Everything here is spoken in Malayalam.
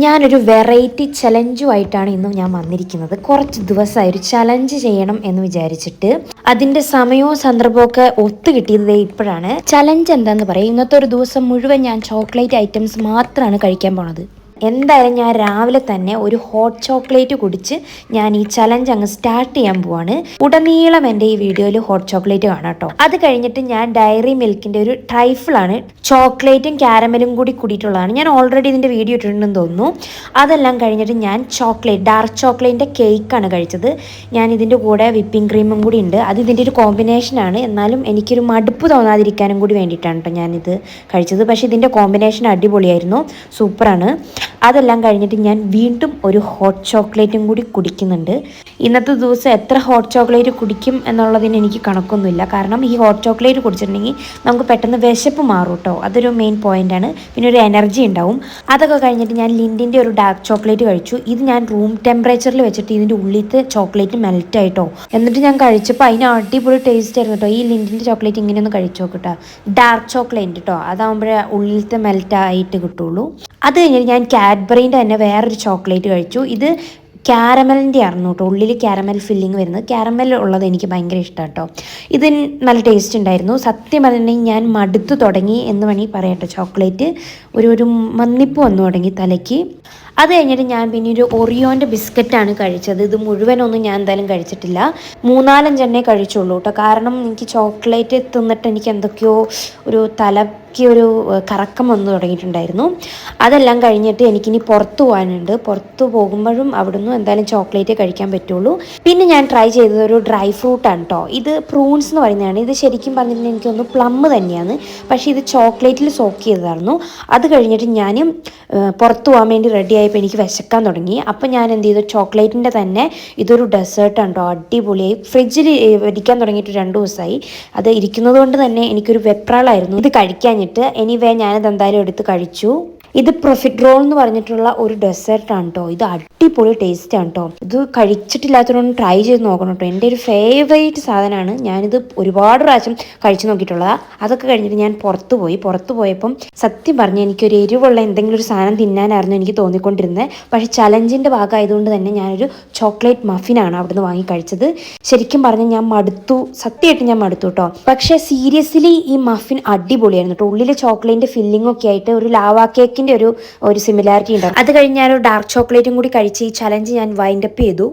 ഞാനൊരു വെറൈറ്റി ചലഞ്ചുമായിട്ടാണ് ഇന്നും ഞാൻ വന്നിരിക്കുന്നത്. കുറച്ച് ദിവസമായി ഒരു ചലഞ്ച് ചെയ്യണം എന്ന് വിചാരിച്ചിട്ട് അതിൻ്റെ സമയവും സന്ദർഭവും ഒക്കെ ഒത്തു കിട്ടിയത് ഇപ്പോഴാണ്. ചലഞ്ച് എന്താന്ന് പറയും, ഇന്നത്തെ ഒരു ദിവസം മുഴുവൻ ഞാൻ ചോക്ലേറ്റ് ഐറ്റംസ് മാത്രമാണ് കഴിക്കാൻ പോണത്. എന്തായാലും ഞാൻ രാവിലെ തന്നെ ഒരു ഹോട്ട് ചോക്ലേറ്റ് കുടിച്ച് ഞാൻ ഈ ചലഞ്ച് അങ്ങ് സ്റ്റാർട്ട് ചെയ്യാൻ പോവാണ്. ഉടനീളം എൻ്റെ ഈ വീഡിയോയിൽ ഹോട്ട് ചോക്ലേറ്റ് കാണാം കേട്ടോ. അത് കഴിഞ്ഞിട്ട് ഞാൻ ഡയറി മിൽക്കിൻ്റെ ഒരു ട്രൈഫിളാണ്, ചോക്ലേറ്റും ക്യാരമലും കൂടി കൂടിയിട്ടുള്ളതാണ്. ഞാൻ ഓൾറെഡി ഇതിൻ്റെ വീഡിയോ ഇട്ടിട്ടുണ്ടെന്ന് തോന്നുന്നു. അതെല്ലാം കഴിഞ്ഞിട്ട് ഞാൻ ഡാർക്ക് ചോക്ലേറ്റിൻ്റെ കേക്കാണ് കഴിച്ചത്. ഞാൻ ഇതിൻ്റെ കൂടെ വിപ്പിംഗ് ക്രീമും കൂടി ഉണ്ട്. അത് ഇതിൻ്റെ ഒരു കോമ്പിനേഷനാണ്. എന്നാലും എനിക്കൊരു മടുപ്പ് തോന്നാതിരിക്കാനും കൂടി വേണ്ടിയിട്ടാണ് കേട്ടോ ഞാനിത് കഴിച്ചത്. പക്ഷേ ഇതിൻ്റെ കോമ്പിനേഷൻ അടിപൊളിയായിരുന്നു, സൂപ്പറാണ്. അതെല്ലാം കഴിഞ്ഞിട്ട് ഞാൻ വീണ്ടും ഒരു ഹോട്ട് ചോക്ലേറ്റും കൂടി കുടിക്കുന്നുണ്ട്. ഇന്നത്തെ ദിവസം എത്ര ഹോട്ട് ചോക്ലേറ്റ് കുടിക്കും എന്നുള്ളതിന് എനിക്ക് കണക്കൊന്നുമില്ല. കാരണം ഈ ഹോട്ട് ചോക്ലേറ്റ് കുടിച്ചിട്ടുണ്ടെങ്കിൽ നമുക്ക് പെട്ടെന്ന് വിശപ്പ് മാറും കേട്ടോ. അതൊരു മെയിൻ പോയിൻ്റാണ്. പിന്നെ ഒരു എനർജി ഉണ്ടാവും. അതൊക്കെ കഴിഞ്ഞിട്ട് ഞാൻ ലിൻഡിൻ്റെ ഒരു ഡാർക്ക് ചോക്ലേറ്റ് കഴിച്ചു. ഇത് ഞാൻ റൂം ടെമ്പറേച്ചറിൽ വെച്ചിട്ട് ഇതിൻ്റെ ഉള്ളിലത്തെ ചോക്ലേറ്റ് മെൽറ്റ് ആയിട്ടോ. എന്നിട്ട് ഞാൻ കഴിച്ചപ്പോൾ അതിന് അടിപൊളി ടേസ്റ്റ് ആയിരുന്നു കേട്ടോ. ഈ ലിൻഡിൻ്റെ ചോക്ലേറ്റ് ഇങ്ങനെയൊന്ന് കഴിച്ചു നോക്കട്ടോ. ഡാർക്ക് ചോക്ലേറ്റ് കേട്ടോ, അതാകുമ്പോഴേ ഉള്ളിലത്തെ മെൽറ്റ് ആയിട്ട് കിട്ടുള്ളൂ. അത് കഴിഞ്ഞിട്ട് ഞാൻ കാഡ്ബറീൻ്റെ തന്നെ വേറൊരു ചോക്ലേറ്റ് കഴിച്ചു. ഇത് ക്യാരമലിൻ്റെ ആയിരുന്നു കേട്ടോ, ഉള്ളിൽ ക്യാരമൽ ഫില്ലിങ് വരുന്നത്. ക്യാരമൽ ഉള്ളത് എനിക്ക് ഭയങ്കര ഇഷ്ടമാണ് കേട്ടോ. ഇത് നല്ല ടേസ്റ്റ് ഉണ്ടായിരുന്നു. സത്യം പറഞ്ഞിട്ടുണ്ടെങ്കിൽ ഞാൻ മടുത്തു തുടങ്ങി എന്ന് വേണമെങ്കിൽ പറയട്ടെ. ചോക്ലേറ്റ് ഒരു മന്നിപ്പ് വന്നു തുടങ്ങി തലയ്ക്ക്. അത് കഴിഞ്ഞിട്ട് ഞാൻ പിന്നെ ഒരു ഒറിയോൻ്റെ ബിസ്ക്കറ്റാണ് കഴിച്ചത്. ഇത് മുഴുവനൊന്നും ഞാൻ എന്തായാലും കഴിച്ചിട്ടില്ല, 3-4 കഴിച്ചുള്ളൂ കേട്ടോ. കാരണം എനിക്ക് ചോക്ലേറ്റ് തിന്നിട്ട് എനിക്ക് എന്തൊക്കെയോ ഒരു ഒരു കറക്കം വന്നു തുടങ്ങിയിട്ടുണ്ടായിരുന്നു. അതെല്ലാം കഴിഞ്ഞിട്ട് എനിക്കിനി പുറത്തു പോകാനുണ്ട്. പുറത്തു പോകുമ്പോഴും അവിടുന്ന് എന്തായാലും ചോക്ലേറ്റ് കഴിക്കാൻ പറ്റുള്ളൂ. പിന്നെ ഞാൻ ട്രൈ ചെയ്തത് ഒരു ഡ്രൈ ഫ്രൂട്ടാണ് കേട്ടോ. ഇത് പ്രൂൺസ് എന്ന് പറയുന്നതാണ്. ഇത് ശരിക്കും പറഞ്ഞിട്ടുണ്ടെങ്കിൽ എനിക്കൊന്ന് പ്ലം തന്നെയാണ്, പക്ഷേ ഇത് ചോക്ലേറ്റിൽ സോക്ക് ചെയ്തതായിരുന്നു. അത് കഴിഞ്ഞിട്ട് ഞാൻ പുറത്തു പോകാൻ വേണ്ടി റെഡിയായപ്പോൾ എനിക്ക് വിശക്കാൻ തുടങ്ങി. അപ്പം ഞാൻ എന്ത് ചെയ്തു, ചോക്ലേറ്റിൻ്റെ തന്നെ ഇതൊരു ഡെസേർട്ടാണ് കേട്ടോ, അടിപൊളിയായി. ഫ്രിഡ്ജിൽ ഇരിക്കാൻ തുടങ്ങിയിട്ട് 2 ദിവസമായി. അത് ഇരിക്കുന്നത് കൊണ്ട് തന്നെ എനിക്കൊരു വെപ്രാളായിരുന്നു ഇത് കഴിക്കാൻ. എനിവേ ഞാനത് എന്തായാലും എടുത്ത് കഴിച്ചു. ഇത് പ്രൊഫിറ്റ് റോൾ എന്ന് പറഞ്ഞിട്ടുള്ള ഒരു ഡെസേർട്ടാണ് കേട്ടോ. ഇത് അടിപൊളി ടേസ്റ്റാണ് കേട്ടോ. ഇത് കഴിച്ചിട്ടില്ലാത്തവരൊന്നും ട്രൈ ചെയ്ത് നോക്കണം കേട്ടോ. എൻ്റെ ഒരു ഫേവറേറ്റ് സാധനമാണ്. ഞാനിത് ഒരുപാട് പ്രാവശ്യം കഴിച്ചു നോക്കിയിട്ടുള്ളതാണ്. അതൊക്കെ കഴിഞ്ഞിട്ട് ഞാൻ പുറത്തു പോയപ്പം സത്യം പറഞ്ഞ് എനിക്കൊരു എരിവുള്ള എന്തെങ്കിലും ഒരു സാധനം തിന്നാനായിരുന്നു എനിക്ക് തോന്നിക്കൊണ്ടിരുന്നത്. പക്ഷേ ചലഞ്ചിൻ്റെ ഭാഗമായതുകൊണ്ട് തന്നെ ഞാനൊരു ചോക്ലേറ്റ് മഫിനാണ് അവിടുന്ന് വാങ്ങി കഴിച്ചത്. ശരിക്കും പറഞ്ഞാൽ ഞാൻ മടുത്തു, സത്യമായിട്ട് ഞാൻ മടുത്തു കേട്ടോ. പക്ഷേ സീരിയസ്ലി ഈ മഫിൻ അടിപൊളിയായിരുന്നു കേട്ടോ. ഉള്ളിൽ ചോക്ലേറ്റിൻ്റെ ഫില്ലിംഗ് ഒക്കെ ആയിട്ട് ഒരു ലാവാ കേക്കിൻ്റെ ഒരു സിമിലാരിറ്റി ഉണ്ടാവും. അത് കഴിഞ്ഞ് ഞാൻ ഒരു ഡാർക്ക് ചോക്ലേറ്റും കൂടി കഴിച്ച് ഈ ചലഞ്ച് ഞാൻ വൈൻഡപ്പ് ചെയ്തു.